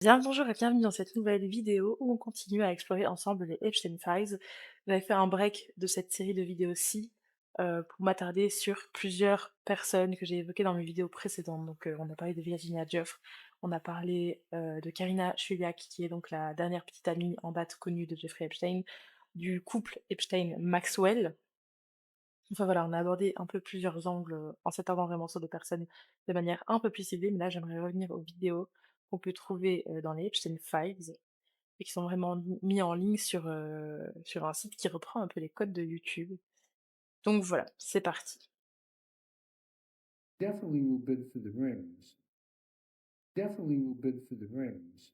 Bien le bonjour et bienvenue dans cette nouvelle vidéo où on continue à explorer ensemble les Epstein Files. J'avais fait un break de cette série de vidéos-ci pour m'attarder sur plusieurs personnes que j'ai évoquées dans mes vidéos précédentes. Donc on a parlé de Virginia Giuffre, on a parlé de Karina Chuliak qui est donc la dernière petite amie en date connue de Jeffrey Epstein, du couple Epstein-Maxwell. Enfin voilà, on a abordé un peu plusieurs angles en s'attardant vraiment sur des personnes de manière un peu plus ciblée, mais là j'aimerais revenir aux vidéos qu'on peut trouver dans les Epstein Files et qui sont vraiment mis en ligne sur un site qui reprend un peu les codes de YouTube. Donc voilà, c'est parti. Definitely will bid for the rings. Definitely will bid for the rings.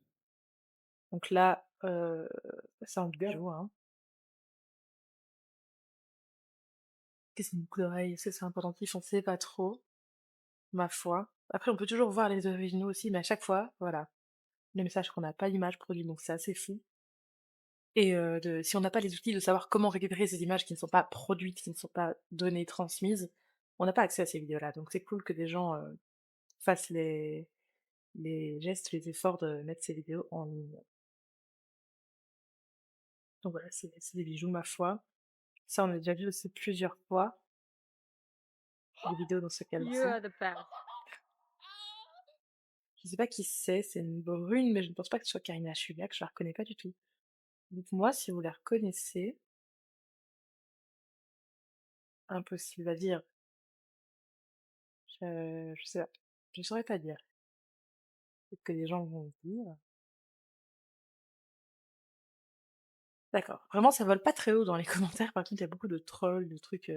Donc là, c'est un Def- bijou, hein. Qu'est-ce que c'est une boucle d'oreille? Est-ce que c'est un pendentif? On sait pas trop, ma foi. Après, on peut toujours voir les originaux aussi, mais à chaque fois, voilà, le message qu'on n'a pas l'image produite, donc c'est assez fou. Et si on n'a pas les outils de savoir comment récupérer ces images qui ne sont pas produites, qui ne sont pas données, transmises, on n'a pas accès à ces vidéos-là. Donc c'est cool que des gens, fassent les gestes, les efforts de mettre ces vidéos en ligne. Donc voilà, c'est des bijoux, ma foi. Ça, on a déjà vu aussi plusieurs fois, des vidéos dans ce You cas-ci. are the best. Je sais pas qui c'est une brune, mais je ne pense pas que ce soit Karina Chuliak, je la reconnais pas du tout. Dites-moi si vous la reconnaissez. Impossible à dire. Je sais pas. Je saurais pas dire. Peut-être que les gens vont me dire. D'accord. Vraiment, ça vole pas très haut dans les commentaires. Par contre, il y a beaucoup de trolls, de trucs,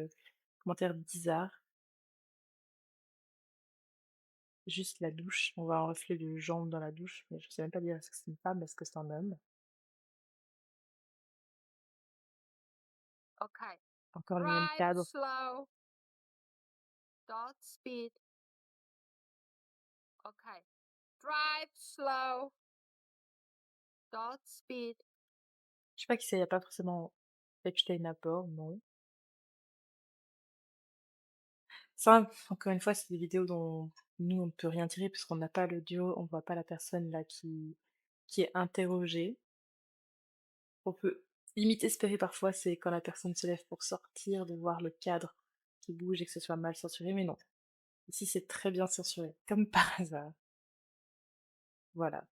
commentaires bizarres. Juste la douche. On voit un reflet de jambe dans la douche, mais je sais même pas dire est-ce que c'est une femme, est-ce que c'est un homme. Okay. Encore le même Drive cadre. slow. Dot speed. Okay. Drive slow. Dot speed. Je sais pas qui c'est, il y a pas forcément Epstein à bord, non. Ça, encore une fois, c'est des vidéos dont nous, on ne peut rien tirer puisqu'on n'a pas l'audio, on voit pas la personne là qui est interrogée. On peut limite espérer parfois, c'est quand la personne se lève pour sortir, de voir le cadre qui bouge et que ce soit mal censuré, mais non. Ici, c'est très bien censuré, comme par hasard. Voilà.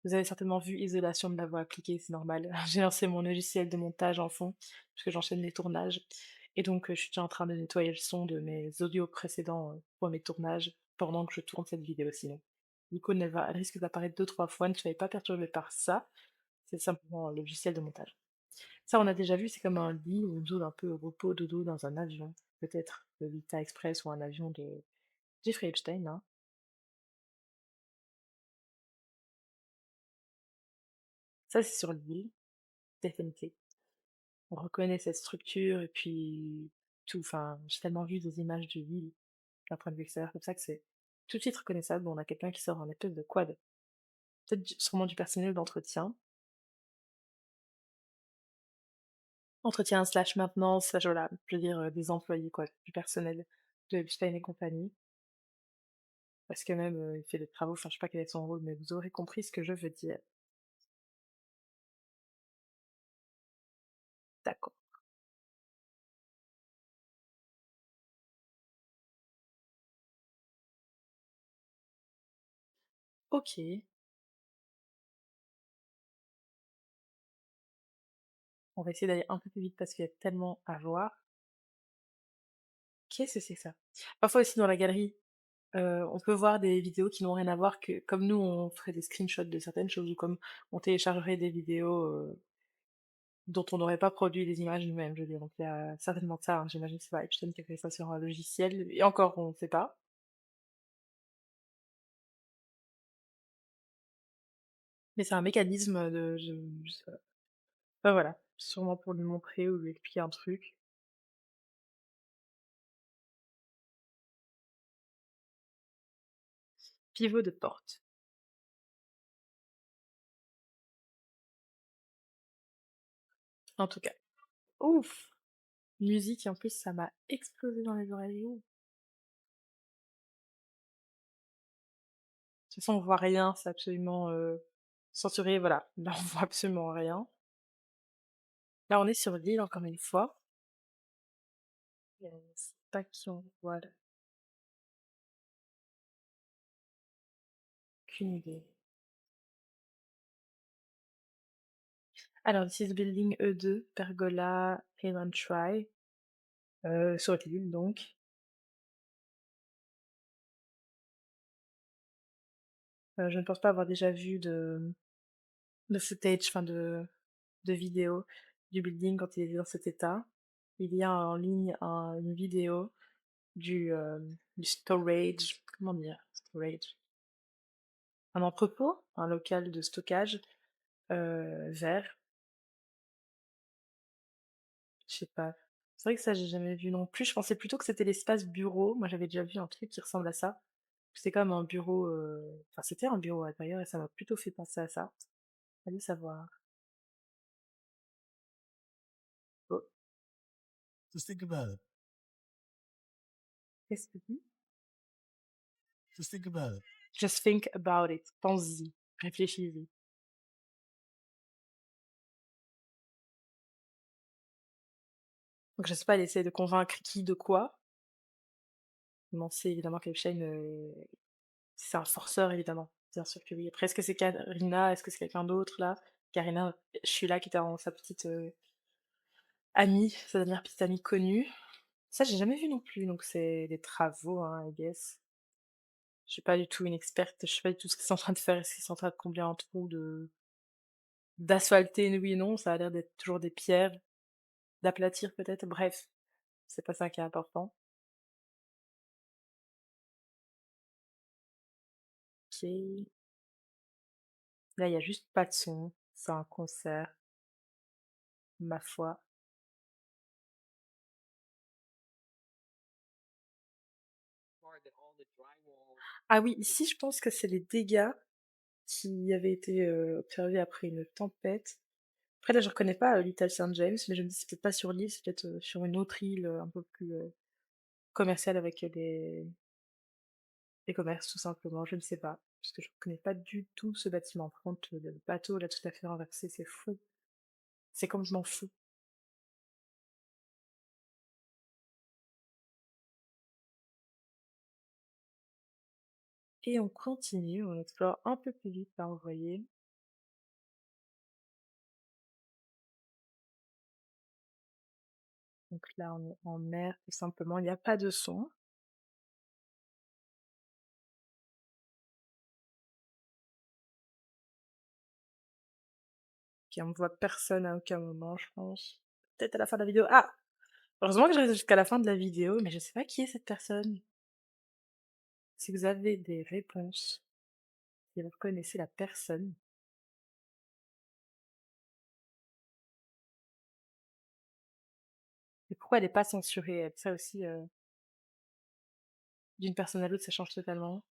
Vous avez certainement vu isolation de la voix appliquée, c'est normal. J'ai lancé mon logiciel de montage en fond, puisque j'enchaîne les tournages. Et donc, je suis déjà en train de nettoyer le son de mes audios précédents pour mes tournages, pendant que je tourne cette vidéo sinon. Du coup, elle risque d'apparaître deux, trois fois, ne soyez pas perturbés par ça. C'est simplement un logiciel de montage. Ça, on a déjà vu, c'est comme un lit ou une zone un peu repos dodo dans un avion, peut-être de Vita Express ou un avion de Jeffrey Epstein, hein. Ça, c'est sur l'île, TFNT. On reconnaît cette structure et puis tout, enfin, j'ai tellement vu des images de l'île d'un point de vue extérieur comme ça que c'est tout de suite reconnaissable. On a quelqu'un qui sort en espèce de quad. Peut-être sûrement du personnel d'entretien. Entretien slash maintenance, slash voilà, je veux dire des employés quoi, du personnel de Epstein et compagnie. Parce que même il fait des travaux, enfin je sais pas quel est son rôle, mais vous aurez compris ce que je veux dire. D'accord. Ok. On va essayer d'aller un peu plus vite parce qu'il y a tellement à voir. Qu'est-ce que c'est que ça? Parfois aussi dans la galerie, on peut voir des vidéos qui n'ont rien à voir que comme nous on ferait des screenshots de certaines choses ou comme on téléchargerait des vidéos, dont on n'aurait pas produit les images nous-mêmes, je veux dire. Donc il y a certainement de ça, hein, j'imagine que c'est pas Epstein qui a fait ça sur un logiciel et encore on ne sait pas. Mais c'est un mécanisme de je sais pas. Enfin voilà, sûrement pour lui montrer ou lui expliquer un truc. Pivot de porte, en tout cas. Ouf! Musique et en plus ça m'a explosé dans les oreilles. Ouh. toute façon, on voit rien, c'est absolument, censuré, voilà. Là, on voit absolument rien. Là, on est sur l'île encore une fois. C'est pas qui on voit là, aucune idée. Alors, this is building E2, pergola, Island Try, sur l'île donc. Je ne pense pas avoir déjà vu de footage, enfin de vidéo du building quand il était dans cet état. Il y a en ligne une vidéo du storage, comment dire? Storage? Un entrepôt, un local de stockage, vert, je sais pas. C'est vrai que ça, j'ai jamais vu non plus. Je pensais plutôt que c'était l'espace bureau. Moi, j'avais déjà vu un truc qui ressemble à ça. C'était comme un bureau, enfin, c'était un bureau à l'intérieur et ça m'a plutôt fait penser à ça. Allez savoir. Oh, Just think about it. qu'est-ce que tu dis? Just think about it. Just think about it. Pense-y. Réfléchis-y. Donc je sais pas, elle essaie de convaincre qui de quoi. Non, c'est évidemment qu'Epstein, c'est un forceur évidemment. Bien sûr que oui. Après, est-ce que c'est Karina? Est-ce que c'est quelqu'un d'autre là? Karina, je suis là qui était en sa petite, amie, sa dernière petite amie connue. Ça, j'ai jamais vu non plus, donc c'est des travaux, hein, I guess. Je suis pas du tout une experte, je sais pas du tout ce qu'ils sont en train de faire. Est-ce qu'ils sont en train de combler un trou d'asphalter? Oui et non, ça a l'air d'être toujours des pierres, d'aplatir peut-être, bref, c'est pas ça qui est important. OK. Là, il y a juste pas de son, c'est un concert, ma foi. Ah oui, ici, je pense que c'est les dégâts qui avaient été, observés après une tempête. Après là, je reconnais pas, l'île Saint-James, mais je me dis c'est peut-être pas sur l'île, c'est peut-être, sur une autre île, un peu plus, commerciale avec, des commerces tout simplement, je ne sais pas. Parce que je connais pas du tout ce bâtiment. Par contre, le bateau là tout à fait renversé, c'est fou. C'est complètement fou. Et on continue, on explore un peu plus vite là, vous voyez. Donc là, on est en mer tout simplement, il y a pas de son. Puis on ne voit personne à aucun moment, je pense. Peut-être à la fin de la vidéo. Ah! Heureusement que je reste jusqu'à la fin de la vidéo, mais je sais pas qui est cette personne. Si vous avez des réponses, si vous connaissez la personne, et pourquoi elle est pas censurée, elle? Ça aussi, d'une personne à l'autre, ça change totalement.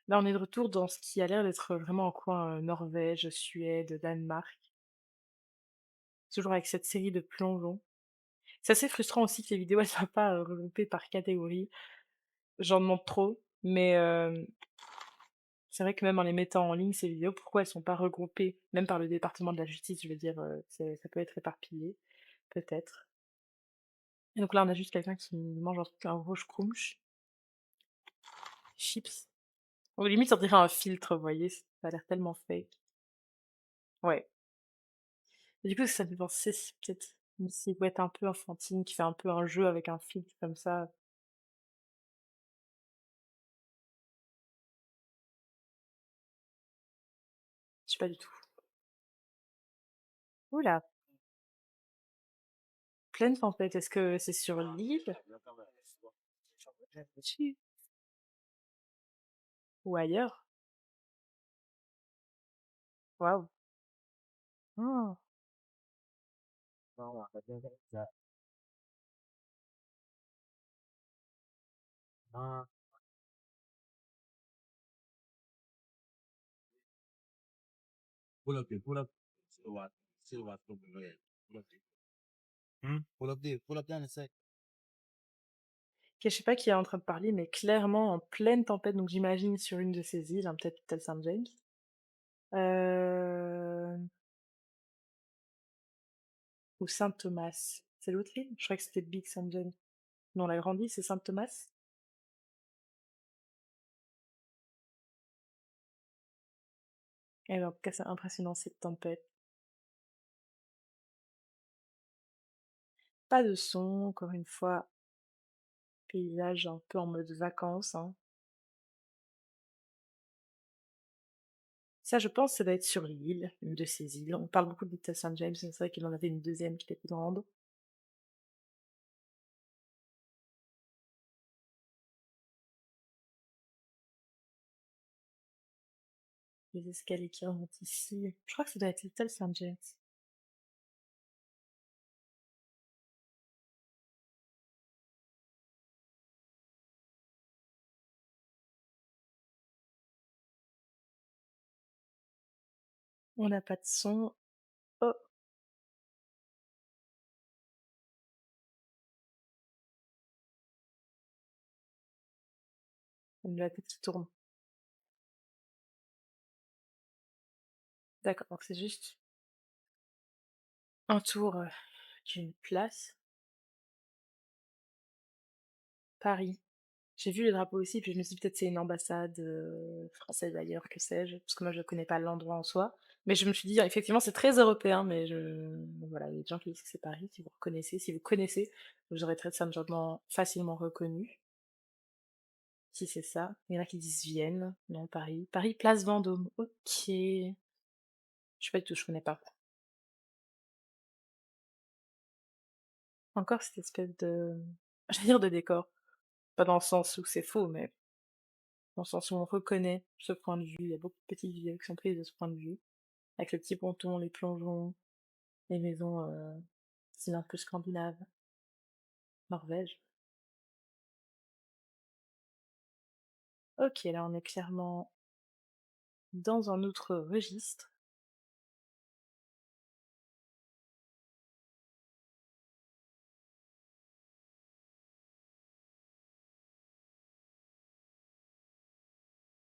Là, on est de retour dans ce qui a l'air d'être vraiment un coin, Norvège, Suède, Danemark, toujours avec cette série de plongeons. C'est assez frustrant aussi que les vidéos, elles soient pas, regroupées par catégorie. J'en demande trop, mais c'est vrai que même en les mettant en ligne, ces vidéos, pourquoi elles sont pas regroupées, même par le département de la justice, je veux dire, ça peut être éparpillé, peut-être. Et donc là, on a juste quelqu'un qui mange un gros schtroumpf, chips. Ou limite, on dirait un filtre, vous voyez? Ça a l'air tellement fake. Ouais. Et du coup, ça me fait penser, c'est peut-être une silhouette un peu enfantine qui fait un peu un jeu avec un filtre comme ça. Je sais pas du tout. Ouh là, pleine tempête. Est-ce que c'est sur l'île? Réfléchis. Ou ailleurs? Waouh. Oh. Pull up there. Pull up. See what? See what's going on. Pull up there. Pull up there. Pull up down a sec. OK, je sais pas qui est en train de parler, mais clairement en pleine tempête, donc j'imagine sur une de ces îles, hein, peut-être l'île Saint-James. Hem, ou Saint-Thomas. C'est l'autre île? Je croyais que c'était Big Saint James. Non, la grande île, c'est Saint-Thomas? Eh ben, en tout cas, c'est impressionnant cette tempête. Pas de son, encore une fois, paysage un peu en mode vacances, hein. Ça, je pense, ça doit être sur l'île, une de ces îles. On parle beaucoup de l'île Saint James, mais c'est vrai qu'il en avait une deuxième qui était plus grande. Les escaliers qui remontent ici. Je crois que ça doit être l'île Saint James. On n'a pas de son. Oh, on a la tête qui tourne. D'accord, donc c'est juste un tour d'une place. Paris. J'ai vu le drapeau aussi, puis je me suis dit peut-être c'est une ambassade française ailleurs, que sais-je, parce que moi je connais pas l'endroit en soi. Mais je me suis dit, effectivement, c'est très européen, mais voilà, il y a des gens qui disent que c'est Paris, si vous connaissez, vous aurez très certainement facilement reconnu, si c'est ça. Il y en a qui disent Vienne, non, Paris. Paris, place Vendôme, ok. Je sais pas du tout, je connais pas. Encore cette espèce de, j'allais dire de décor, pas dans le sens où c'est faux, mais dans le sens où on reconnaît ce point de vue. Il y a beaucoup de petites vidéos qui sont prises de ce point de vue, avec le petit ponton, les plongeons, les maisons style un peu scandinave, Norvège. Ok, là on est clairement dans un autre registre.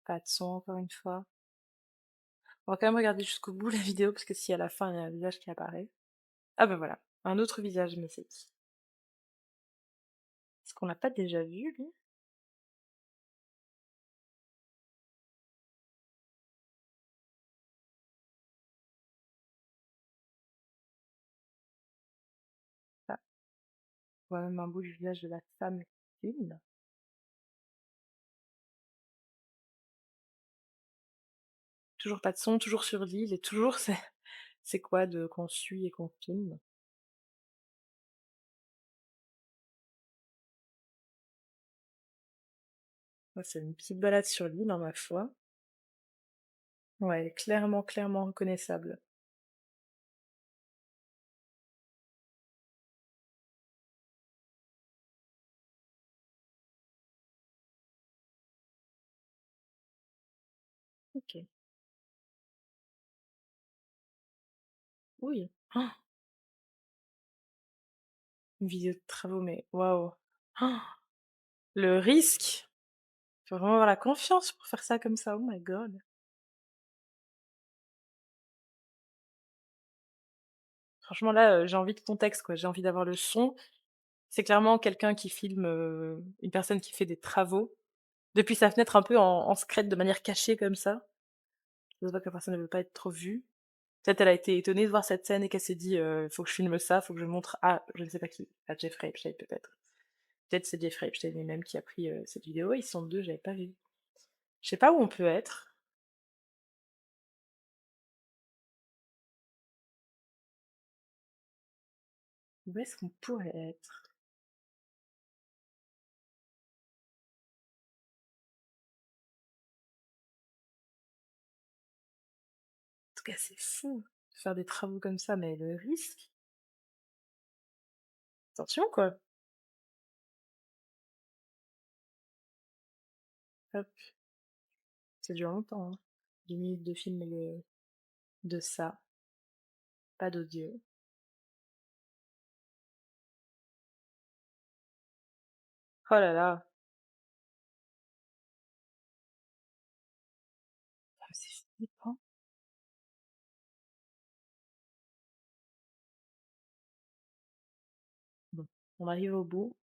Pas de son encore une fois. On va quand même regarder jusqu'au bout la vidéo, parce que si à la fin il y a un visage qui apparaît. Ah ben voilà, un autre visage, mais c'est qui? Est-ce qu'on l'a pas déjà vu lui? Ah, on voit même un bout du visage de la femme une. Toujours pas de son, toujours sur l'île, et toujours c'est quoi de qu'on suit et qu'on filme. Ouais, c'est une petite balade sur l'île, hein, ma foi. Ouais, clairement, clairement reconnaissable. Ok. Oui. Ah, une vidéo de travaux, mais waouh. Ah, le risque! Faut vraiment avoir la confiance pour faire ça comme ça. Oh my god. Franchement là, j'ai envie de contexte quoi, j'ai envie d'avoir le son. C'est clairement quelqu'un qui filme, une personne qui fait des travaux depuis sa fenêtre un peu en secrète de manière cachée comme ça. Ça se voit que la personne ne veut pas être trop vue. Peut-être elle a été étonnée de voir cette scène et qu'elle s'est dit, «Faut que je filme ça, faut que je montre à» je ne sais pas qui, à Jeffrey Epstein peut-être. Peut-être c'est Jeffrey Epstein lui-même qui a pris, cette vidéo. Ouais, ils sont 2, j'avais pas vu. Je sais pas où on peut être. Où est-ce qu'on pourrait être? En tout cas, c'est fou de faire des travaux comme ça, mais le risque, attention quoi. Hop, ça dure longtemps, hein. 10 minutes de film de ça, pas d'audio. Oh là là! Ah, c'est flippant. Bon, on arrive au bout.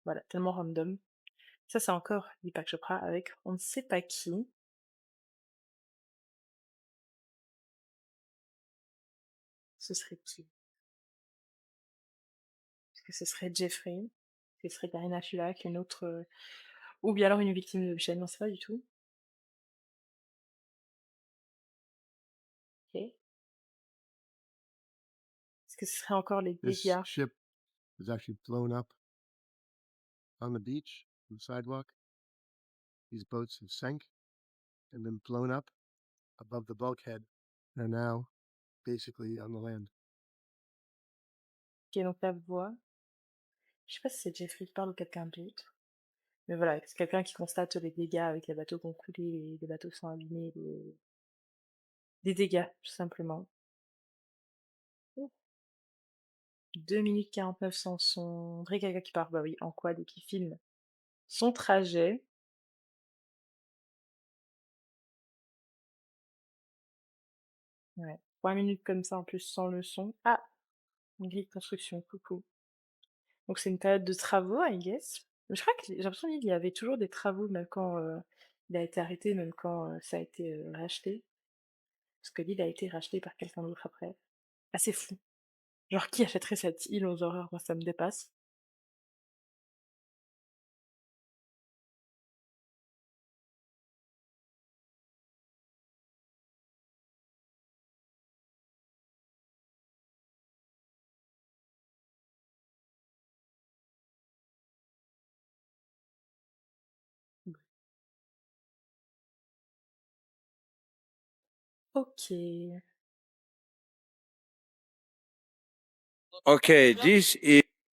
Voilà, tellement random. Ça, c'est encore Deepak Chopra avec on ne sait pas qui. Ce serait qui? Est-ce que ce serait Jeffrey? Est-ce que ce serait Karina Fulak, une autre, ou bien alors une victime de chaîne? On sait pas du tout. OK. Est-ce que ce serait encore les This dégâts? ship was actually blown up on the beach, on the sidewalk. These boats have sank and been blown up above the bulkhead and are now basically on the land. OK, donc la voix, je sais pas si c'est Jeffrey qui parle ou quelqu'un d'autre, mais voilà, c'est quelqu'un qui constate les dégâts avec les bateaux qui ont coulé, les bateaux qui sont abîmés, des dégâts, tout simplement. Ouh, 2 minutes 49 sans son. On dirait quelqu'un qui part, bah oui, en quad et qui filme son trajet. Ouais, 3 minutes comme ça en plus sans le son. Ah! Une grille de construction, coucou. Donc c'est une période de travaux, I guess. Mais je crois que j'ai l'impression qu'il y avait toujours des travaux même quand, il a été arrêté, même quand, ça a été, racheté. Parce que l'île a été rachetée par quelqu'un d'autre après. Assez fou. Genre qui achèterait cette île aux horreurs? Moi ça me dépasse. OK. Okay, this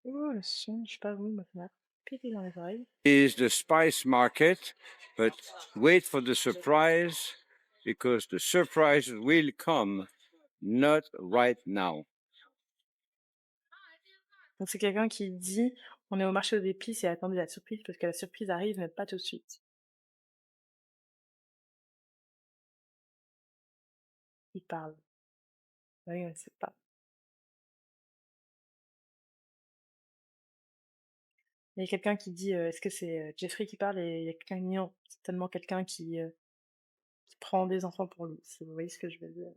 Oh le son, je sais pas vous, mais ça m'a pété dans les oreilles. is the spice market, but wait for the surprise because the surprise will come, not right now. Donc c'est quelqu'un qui dit: «On est au marché aux épices et attendez la surprise parce que la surprise arrive mais pas tout de suite». Il parle. Oui, on sait pas. Il y a quelqu'un qui dit, est-ce que c'est, Jeffrey qui parle? Et il y a quelqu'un qui dit: «Non, c'est tellement quelqu'un qui prend des enfants pour lui», si vous voyez ce que je veux dire.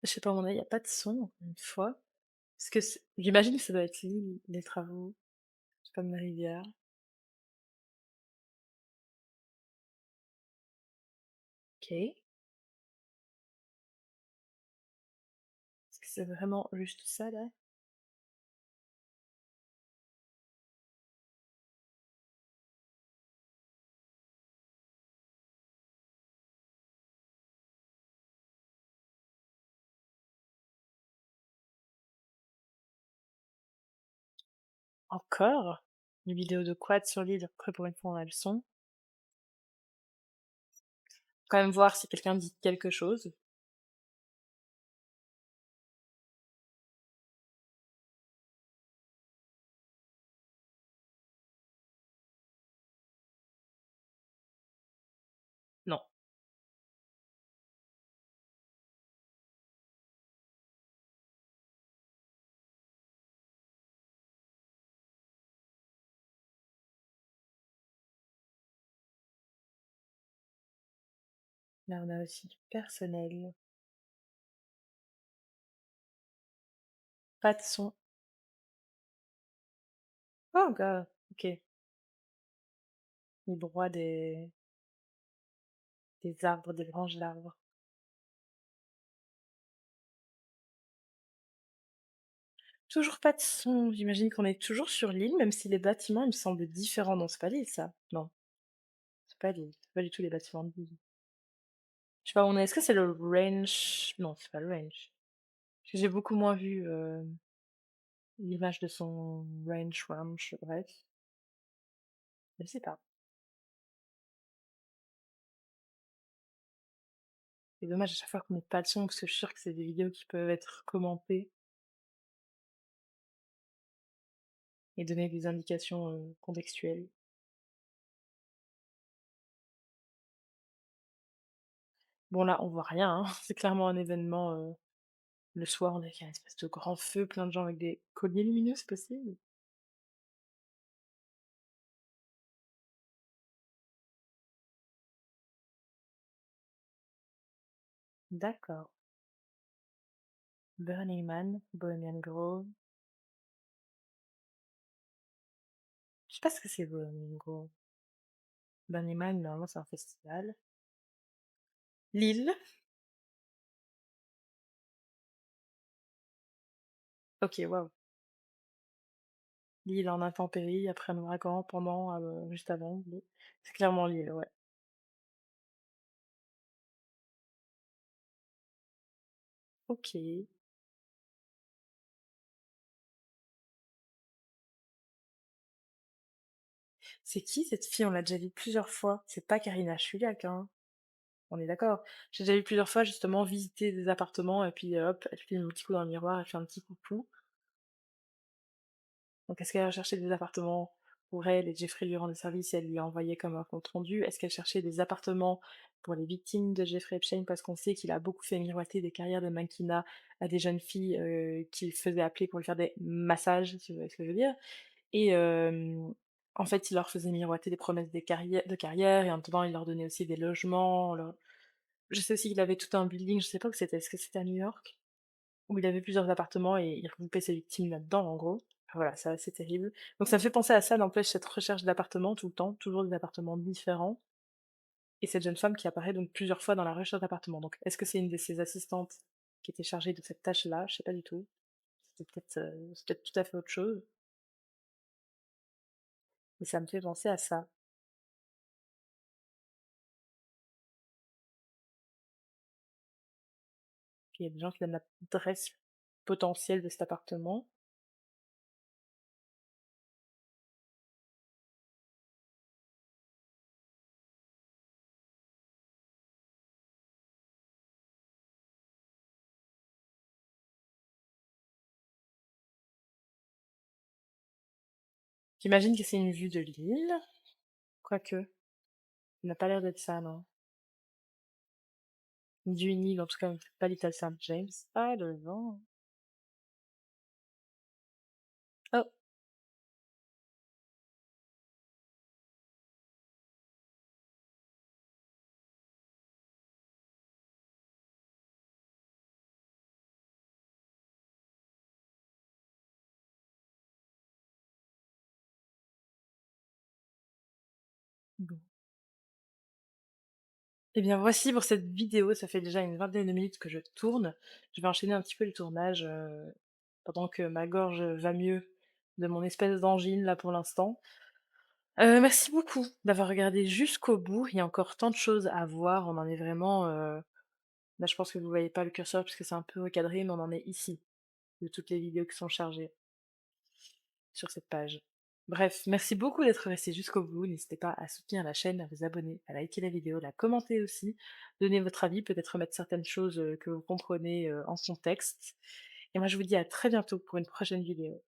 Je sais pas, à mon avis, il y a pas de son, encore une fois. Parce que j'imagine que ça doit être l'île des travaux, c'est comme la rivière. OK. Est-ce que c'est vraiment juste ça, là? Encore? Une vidéo de quad sur l'île, après pour une fois on a le son. Quand même voir si quelqu'un dit quelque chose. Non. Là, on a aussi du personnel. Pas de son. Oh god, OK. Le droit des arbres, des branches d'arbres. Toujours pas de son. J'imagine qu'on est toujours sur l'île, même si les bâtiments, ils me semblent différents. Non, c'est pas l'île ça. Non, c'est pas l'île. C'est pas du tout les bâtiments de l'île. Je sais pas, on est est-ce que c'est le range? Non, c'est pas le range. Parce que j'ai beaucoup moins vu, l'image de son range, bref. Je sais pas. C'est dommage à chaque fois qu'on met pas de son parce que je suis sûre que c'est des vidéos qui peuvent être commentées et donner des indications, contextuelles. Bon là, on voit rien, hein, c'est clairement un événement, le soir, on a fait un espèce de grand feu, plein de gens avec des colliers lumineux, c'est possible? D'accord. Burning Man, Bohemian Grove. Je sais pas ce que c'est Bohemian Grove. Burning Man, normalement, c'est un festival. Lille? OK, waouh. Lille en intempéries, après un ouragan, pendant, juste avant, c'est clairement Lille, ouais. OK. C'est qui cette fille? On l'a déjà vue plusieurs fois. C'est pas Karina Chuliak, hein? On est d'accord? J'ai déjà vu plusieurs fois justement visiter des appartements et puis, hop, elle filme un petit coup dans le miroir, elle fait un petit coucou. Donc est-ce qu'elle recherchait des appartements pour elle et Jeffrey lui rendait service et elle lui a envoyé comme un compte rendu? Est-ce qu'elle cherchait des appartements pour les victimes de Jeffrey Epstein? Parce qu'on sait qu'il a beaucoup fait miroiter des carrières de mannequinat à des jeunes filles, qu'il faisait appeler pour lui faire des massages, si vous voyez ce que je veux dire. Et en fait, il leur faisait miroiter des promesses de carrière et en même temps, il leur donnait aussi des logements, leur je sais aussi qu'il avait tout un building, je sais pas où c'était, est-ce que c'était à New York? Où il avait plusieurs appartements et il regroupait ses victimes là-dedans, en gros. Voilà, ça, c'est terrible. Donc ça me fait penser à ça, n'empêche, cette recherche d'appartements tout le temps, toujours des appartements différents et cette jeune femme qui apparaît donc plusieurs fois dans la recherche d'appartements. Donc est-ce que c'est une de ses assistantes qui était chargée de cette tâche-là? Je sais pas du tout. C'est peut-être tout à fait autre chose, mais ça me fait penser à ça. Puis il y a des gens qui donnent l'adresse potentielle de cet appartement. J'imagine que c'est une vue de l'île, quoique, il n'a pas l'air d'être ça, non. D'une île, en tout cas, pas Little Saint James. Ah, le vent. Oh, bon. Eh bien, voici pour cette vidéo, ça fait déjà une vingtaine de minutes que je tourne. Je vais enchaîner un petit peu le tournage, pendant que ma gorge va mieux de mon espèce d'angine, là, pour l'instant. Merci beaucoup d'avoir regardé jusqu'au bout. Il y a encore tant de choses à voir. On en est vraiment, là, je pense que vous voyez pas le curseur parce que c'est un peu recadré, mais on en est ici, de toutes les vidéos qui sont chargées sur cette page. Bref, merci beaucoup d'être resté jusqu'au bout. N'hésitez pas à soutenir la chaîne, à vous abonner, à liker la vidéo, la commenter aussi, donner votre avis, peut-être remettre certaines choses que vous comprenez en contexte. Et moi, je vous dis à très bientôt pour une prochaine vidéo.